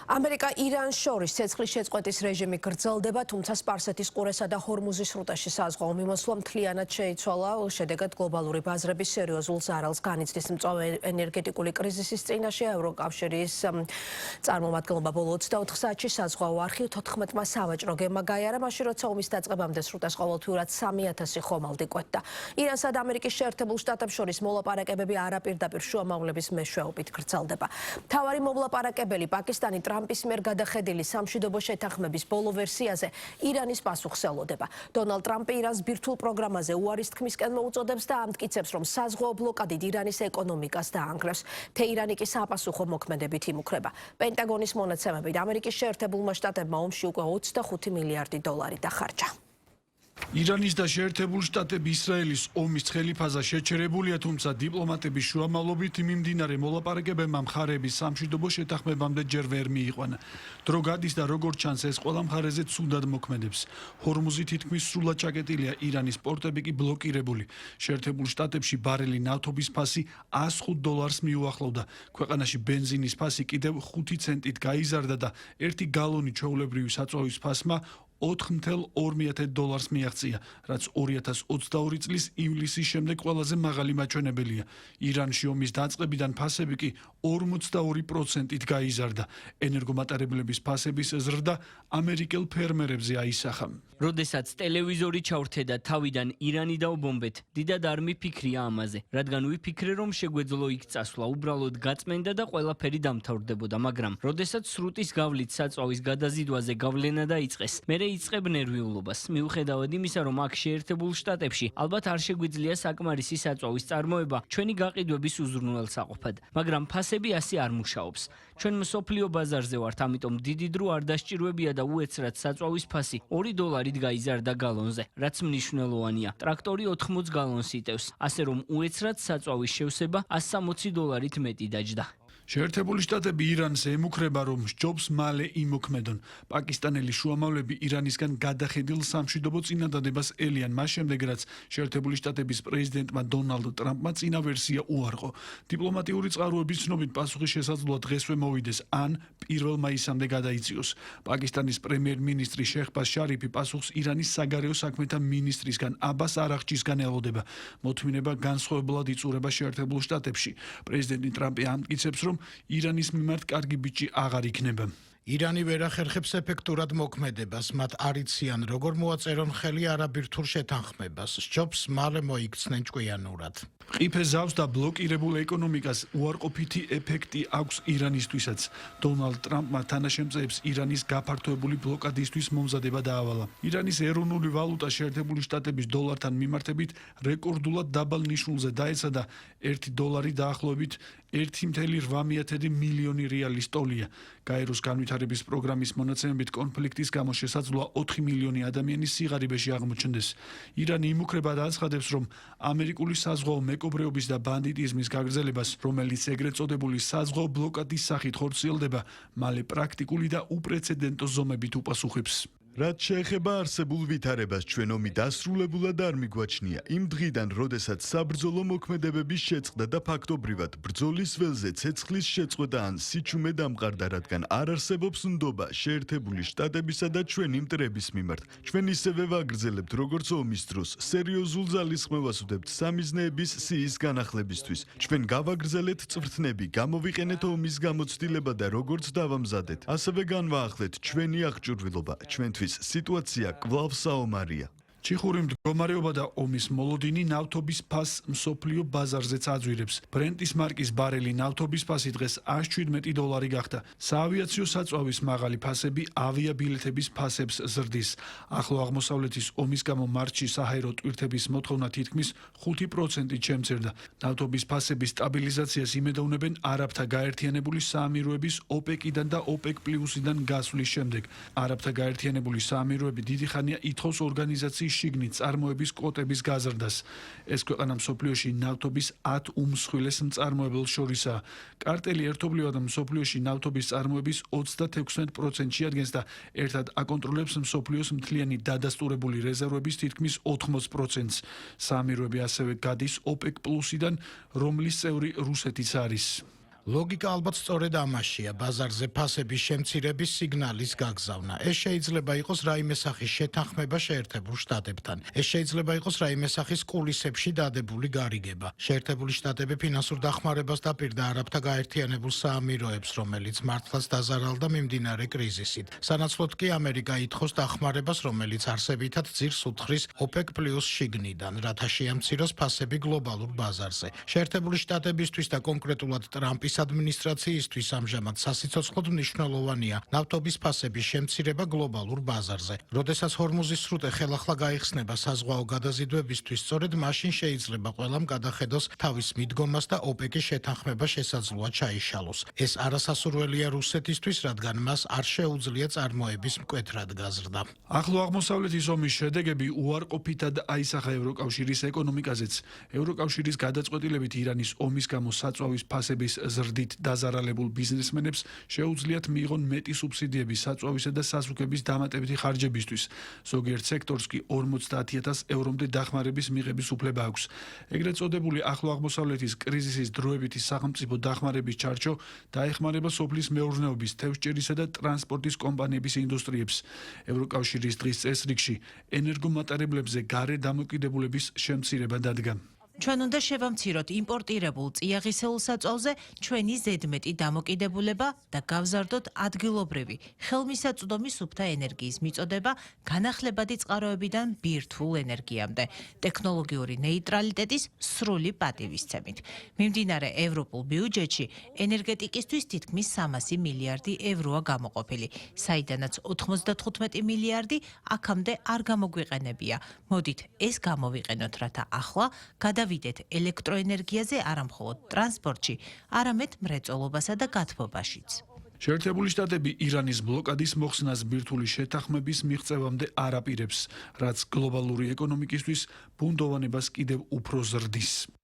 ამერიკა ირანს შორის ცეცხლის შეწყვეტის რეჟიმი გრძელდება, თუმცა სპარსეთის ყურესა და ჰორმუზის სრუტეში საზღვაო მიმოსვლა მთლიანად შეიცვალა. შედეგად გლობალური ბაზრების სერიოზულ ზარალს განიცდის მწვავე ენერგეტიკული კრიზისის წინაშე. ევროკავშირის წარმომადგენლობა ბოლო 24 საათში საზღვაო არხი 14-მა სავაჭრო გემმა გაიარა, მაშინ როცა ომის დაწყებამდე სრუტეს ყოველთვიურად 3000 ხომალდი კვეთდა. ირანსა და ამერიკის შეერთებულ შტატებს შორის მოლაპარაკებები არაპირდაპირ შუამავლების მეშვეობით გრძელდება. მთავარი მოლაპარაკებელი პაკისტანი ტრამპის მიერ გადახედილი სამშვიდობო შეთანხმების ბოლო ვერსიაზე ირანის პასუხს ელოდება. დონალდ ტრამპი ირანს ბირთვულ პროგრამაზე უარის თქმისკენ მოუწოდებს და ამტკიცებს, რომ საზღვაო ბლოკადით ირანის ეკონომიკას დაანგრევს. თეირანი კი საპასუხო მოქმედებით იმუქრება. პენტაგონის მონაცემებით ამერიკის შეერთებულმა შტატებმა ომში უკვე 25 მილიარდი დოლარი დახარჯა. ირანის და შეერთებულ შტატები ისრაელის ომის ცხელი ფაზა შეჩერებულია, თუმცა დიპლომატების შუამავლობით მიმდინარე მოლაპარაკებებმა მხარეების სამშვიდობო შეთანხმებამდე ჯერ ვერ მიიყვანა. დრო გადის და როგორც ჩანს, ეს ყველა მხარეზე ცუდად მოქმედებს. ჰორმუზი თითქმის სრულად ჩაკეტილია, ირანის პორტები კი ბლოკირებული. შეერთებულ შტატებში ბარელი ნავთობის ფასი $105 მიუახლოვდა. ქვეყანაში ბენზინის ფასი კიდევ 5 ცენტით გაიზარდა და 1 გალონი ჩვეულებრივი საწვავის ფასმა $4,200 მიაღწია, რაც 2022 წლის ივლისის შემდეგ ყველაზე მაღალი მაჩვენებელია. ირანში ომის დაწყებიდან ფასები კი 42%-ით გაიზარდა. ენერგომატარებლების ფასების ზრდა ამერიკელ ფერმერებზე აისახა. როდესაც ტელევიზორი ჩავრთედა თავიდან ირანი დავბომბეთ, დიდად არ მიფიქრია ამაზე, რადგან ვიფიქრე, რომ შეგვეძლო იქ წასვლა, უბრალოდ გაწმენდა და ყველაფერი დამთავრდებოდა, მაგრამ როდესაც სრუტის გავლით საწვავის გადაზიდვაზე გავლენა დაიწყეს, მერე იწყებ ნერვიულობას. მიუხედავად იმისა, რომ აქ შეერთებულ შტატებში ალბათ არ შეგვიძლია საკმარისი საწვავის წარმოება ჩვენი გაყიდვების უზრუნველსაყოფად, მაგრამ ფასები ასე არ მუშაობს. ჩვენ მსოფლიო ბაზარზე ვართ, ამიტომ დიდი დრო არ დასჭირვებია და უეცრად საწვავის ფასი $2 გაიზარდა გალონზე, რაც მნიშვნელოვანია. ტრაქტორი 80 გალონს იტევს, ასე რომ უეცრად საწვავის შევსება $160-ით მეტი დაჯდა. შეერთებული შტატები ირანს ემუქრება, რომ სჯობს მალე იმოქმედონ. პაკისტანელი შუამავლები ირანისგან გადახედილ სამშვიდობო წინადადებას ელიან, მას შემდეგ რაც შეერთებული შტატების პრეზიდენტმა დონალდ ტრამპმა წინა ვერსია უარყო. დიპლომატიური წყაროების ცნობით პასუხი შესაძლოა დღესვე მოვიდეს, ან 1 მაისამდე გადაიწიოს. პაკისტანის პრემიერ-მინისტრი შეჰბაზ შარიფი პასუხს ირანის საგარეო საქმეთა მინისტრისგან აბას არაღჩისგან ელოდება. მოთმინება განსხვავებულად იწურება შეერთებულ შტატებში. პრეზიდენტი ტრამპი ამტკიცებს, რომ ირანის მიმართ კარგი ბიჭი აღარ იქნება. ირანი ვერ ახერხებს ეფექტურად მოქმედებას, მათ არ იციან, როგორ მოაწერონ ხელი არაბირთულ შეთანხმებას, სჯობს მალე მოიქცნენ ჭკვიანურად. ყიფე ზავს და ბლოკირებულ ეკონომიკას უარყოფითი ეფექტი აქვს ირანისთვისაც. დონალდ ტრამპმა თანაშემწეებს ირანის გაფართოებული ბლოკადისთვის მომზადება დაავალა. ირანის ეროვნული ვალუტა შეერთებული შტატების დოლართან მიმართებით რეკორდულად დაბალ ნიშნულზე დაეცა და $1 დაახლოებით 1,8 მილიონი რეალის ტოლია. გაეროს განვითარების პროგრამის მონაცემებით კონფლიქტის გამო შესაძლოა 4 მილიონი ადამიანის სიღარიბეში აღმოჩნდეს. ირანი იმუქრება და აცხადებს, რომ ამერიკული საზღვაო მეკობრეობის და ბანდიტიზმის გაგრძელებას, რომელიც ეგრეთ წოდებული საზღვაო ბლოკადის სახით ხორციელდება, მალე პრაქტიკული და უპრეცედენტო ზომებით უპასუხებს. რაც შეეხება არსებულ ვითარებას, ჩვენ ომი დასრულებულად არ მიგვაჩნია. იმ დღიდან, როდესაც საბრძოლო მოქმედებების შეწყდა და ფაქტობრივად ბრძოლის ველზე ცეცხლის შეწყვეტა ან სიჩუმე დამყარდა, რადგან არ არსებობს ნდობა შეერთებული შტატებისა და ჩვენი მტრების მიმართ. ჩვენ ისევე ვაგრძელებთ, როგორც ომის დროს, სერიოზულ ძალისხმევას ვდებთ სამიზნეების სიის განახლებისთვის. ჩვენ გავაგრძელეთ წვრთნები, გამოვიყენეთ ომის გამოცდილება და როგორც დავამზადეთ, ასევე განვაახლეთ ჩვენი აღჭურვილობა, ჩვენთვის სიტუაცია კვლავ საომარია. ჩიხური მდგომარეობა და ომის მოლოდინი ნავთობის ფასს მსოფლიო ბაზარზეც აძვირებს. ბრენტის მარკის ბარელი ნავთობის ფასი დღეს $117 გახდა. საავიაციო საწვავის მაღალი ფასები ავიაბილეთების ფასებს ზრდის. ახლო აღმოსავლეთის ომის გამო მარტში საჰაერო ტვირთების მოთხოვნა თითქმის 5%-ით შემცირდა. ნავთობის ფასების სტაბილიზაციას იმედოვნებენ არაბთა გაერთიანებული საამიროების ოპეკიდან და ოპეკ პლუსიდან გასვლის შემდეგ. არაბთა გაერთიანებული საამიროები დიდი ხანია ითხოვს ორგანიზაციის შიგნით წარმოების კვოტების გაზრდას. ეს ქვეყანა მსოფლიოში ნავთობის 10 უმსხვილეს მწარმოებელს შორისაა. კარტელი ერთობლივად მსოფლიოში ნავთობის წარმოების 36%-ში შეადგენს და ერთად აკონტროლებს მსოფლიოს მთლიანი დადასტურებული რეზერვების თითქმის 80%-ს. საამიროები ასევე გადის ოპეკ პლუსიდან, რომლის წევრი რუსეთიც არის. ლოგიკა ალბათ სწორედ ამაშია, ბაზარზე ფასების შემცირების სიგნალის გაგზავნა. ეს შეიძლება იყოს რაიმე სახის შეთანხმება შეერთებულ შტატებთან. ეს შეიძლება იყოს რაიმე სახის კულისებში დადებული გარიგება. შეერთებული შტატები ფინანსურ დახმარებას დაპირდა არაბთა გაერთიანებულ საამიროებს, რომელიც მართლაც დაზარალდა მიმდინარე კრიზისით. სანაცვლოდ კი ამერიკა ითხოვს დახმარებას, რომელიც არსებითად ძირს უთხრის OPEC+ შიგნიდან, რათა შეამციროს ფასები გლობალურ ბაზარზე. შეერთებული შტატებისთვის და კონკრეტულად ტრამპის ადმინისტრაციისთვის ამჟამად სასიცოცხლოდ მნიშვნელოვანია ნავთობის ფასების შემცირება გლობალურ ბაზარზე. როდესაც ჰორმუზის სრუტე ხელახლა გაიხსნება საზღვაო გადაზიდვებისთვის, სწორედ მაშინ შეიძლება ყველამ გადახედოს თავის მიდგომას და OPEC-ის შეთანხმება შესაძლოა ჩაიშალოს. ეს არასასურველია რუსეთისთვის, რადგან მას არ შეუძლია წარმოების მკვეთრად გაზრდა. ახლო აღმოსავლეთის ომის შედეგები უარყოფითად აისახა ევროკავშირის ეკონომიკაზეც. ევროკავშირის გადაწყვეტილებით ირანის ომის გამო საწვავის ფასების ზრდით დაზარალებულ ბიზნესმენებს შეუძლიათ მიიღონ მეტი სუბსიდიები საწვავისა და სასუქების დამატებითი ხარჯებისთვის. ზოგიერთ სექტორს კი 50,000 ევრომდე დახმარების მიღების უფლება აქვს. ეგრეთ წოდებული ახლო აღმოსავლეთის კრიზისის დროებითი სახელმწიფო დახმარების ჩარჩო დაეხმარება სოფლის მეურნეობის, თევზჭერისა და ტრანსპორტის კომპანიების ინდუსტრიებს. ევროკავშირის დღის წესრიგში ენერგომატარებლებზე გარე დამოკიდებულების შემცირება დადგა. ჩვენ უნდა შევამციროთ იმპორტირებულ წიაღისეულ საწვავზე ჩვენი ზედმეტი დამოკიდებულება და გავზარდოთ ადგილობრივი ხელმისაწვდომი სუფთა ენერგიის მიწოდება განახლებადი წყაროებიდან ბირთვულ ენერგიამდე, ტექნოლოგიური ნეიტრალიტეტის სრული პატივისცემით. მიმდინარე ევროპულ ბიუჯეტში ენერგეტიკისთვის თითქმის 300 მილიარდი ევროა გამოყოფილი, საიდანაც 95 მილიარდი აქამდე არ გამოგვიყენებია. მოდით ეს გამოვიყენოთ, რათა ახლა გადავიდეთ ელექტროენერგიაზე არა მხოლოდ ტრანსპორტში, არამედ მრეწველობასა და გათბობაშიც. შეერთებული შტატები ირანის ბლოკადის მოხსნას ბირთვული შეთანხმების მიღწევამდე არ აპირებს, რაც გლობალური ეკონომიკისთვის ბუნდოვანებას კიდევ უფრო ზრდის.